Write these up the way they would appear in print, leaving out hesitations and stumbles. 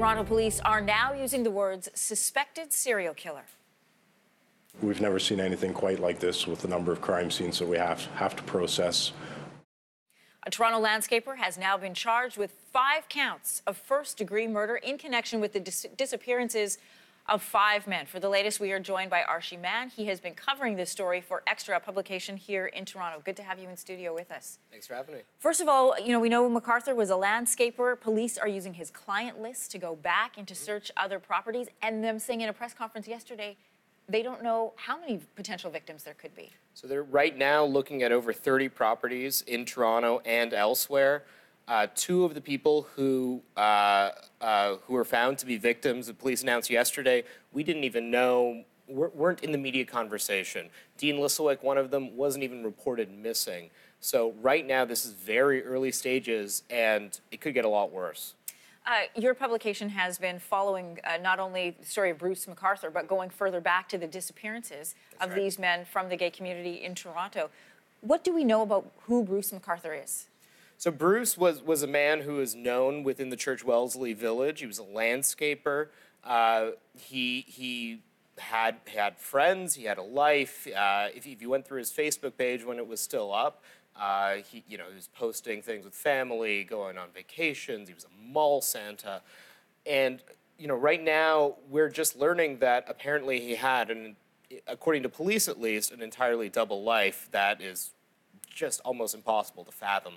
Toronto police are now using the words suspected serial killer. We've never seen anything quite like this with the number of crime scenes that we have to process. A Toronto landscaper has now been charged with 5 counts of first-degree murder in connection with the disappearances of 5 men. For the latest, we are joined by Arshy Mann. He has been covering this story for Xtra, a publication here in Toronto. Good to have you in studio with us. Thanks for having me. First of all, we know McArthur was a landscaper. Police are using his client list to go back and to search other properties, and them saying in a press conference yesterday they don't know how many potential victims there could be. So they're right now looking at over 30 properties in Toronto and elsewhere. 2 of the people who were found to be victims, the police announced yesterday, we didn't even know, weren't in the media conversation. Dean Lisselwick, one of them, wasn't even reported missing. So right now, this is very early stages, and it could get a lot worse. Your publication has been following not only the story of Bruce McArthur, but going further back to the disappearances of these men from the gay community in Toronto. What do we know about who Bruce McArthur is? So Bruce was a man who is known within the Church Wellesley village. He was a landscaper. He had friends. He had a life. If you went through his Facebook page when it was still up, he was posting things with family, going on vacations. He was a mall Santa. And, right now we're just learning that apparently he had, according to police at least, an entirely double life that is just almost impossible to fathom.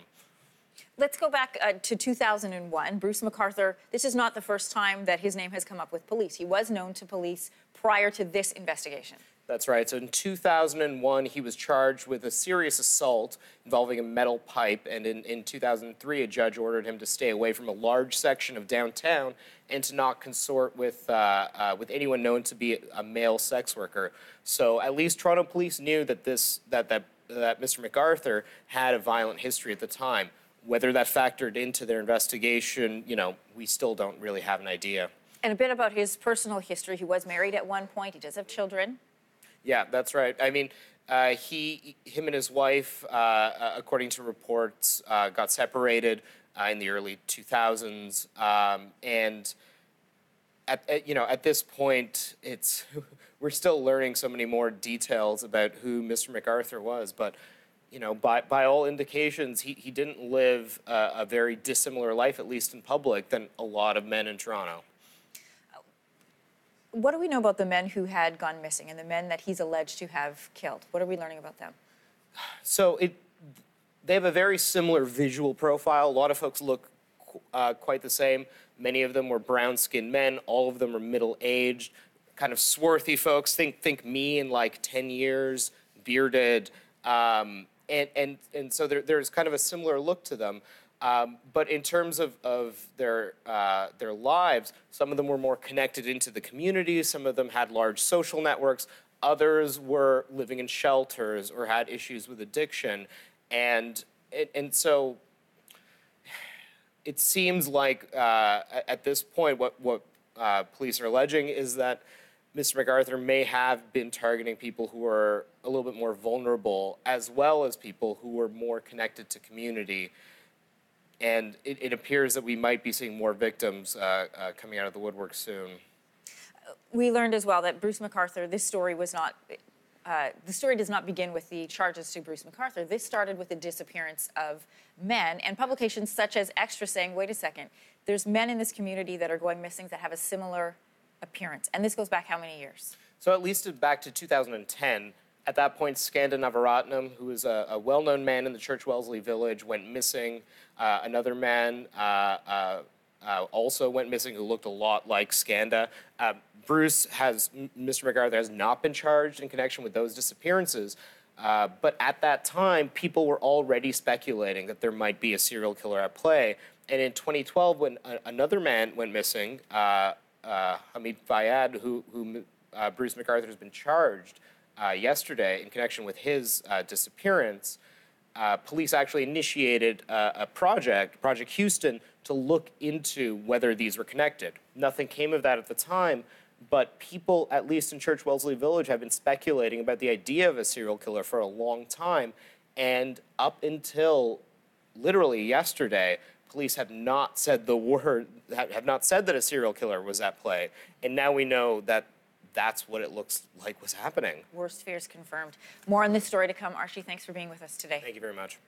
Let's go back to 2001. Bruce McArthur, this is not the first time that his name has come up with police. He was known to police prior to this investigation. That's right. So in 2001, he was charged with a serious assault involving a metal pipe. And in 2003, a judge ordered him to stay away from a large section of downtown and to not consort with anyone known to be a male sex worker. So at least Toronto police knew that that Mr. McArthur had a violent history at the time. Whether that factored into their investigation, we still don't really have an idea. And a bit about his personal history. He was married at one point. He does have children. Yeah, that's right. I mean, him and his wife, according to reports, got separated in the early 2000s. And at this point, we're still learning so many more details about who Mr. McArthur was. But by all indications, he didn't live a very dissimilar life, at least in public, than a lot of men in Toronto. What do we know about the men who had gone missing and the men that he's alleged to have killed? What are we learning about them? So they have a very similar visual profile. A lot of folks look quite the same. Many of them were brown-skinned men. All of them are middle-aged, kind of swarthy folks. Think me in like 10 years, bearded. And so there's kind of a similar look to them. But in terms of their lives, some of them were more connected into the community. Some of them had large social networks. Others were living in shelters or had issues with addiction. And so it seems like at this point what police are alleging is that Mr. McArthur may have been targeting people who are a little bit more vulnerable, as well as people who were more connected to community. And it appears that we might be seeing more victims coming out of the woodwork soon. We learned as well that Bruce McArthur, this story was not, the story does not begin with the charges to Bruce McArthur. This started with the disappearance of men, and publications such as Xtra saying, wait a second, there's men in this community that are going missing that have a similar appearance. And this goes back how many years? So at least back to 2010. At that point, Skanda Navaratnam, who is a well-known man in the Church Wellesley village, went missing. Another man also went missing who looked a lot like Skanda. Mr. McArthur has not been charged in connection with those disappearances. But at that time, people were already speculating that there might be a serial killer at play. And in 2012, when another man went missing, Hamid Fayyad, who Bruce McArthur has been charged yesterday in connection with his disappearance, police actually initiated a project, Project Houston, to look into whether these were connected. Nothing came of that at the time, but people, at least in Church Wellesley Village, have been speculating about the idea of a serial killer for a long time. And up until literally yesterday, police have not said the word, have not said that a serial killer was at play. And now we know that that's what it looks like was happening. Worst fears confirmed. More on this story to come. Arshy, thanks for being with us today. Thank you very much.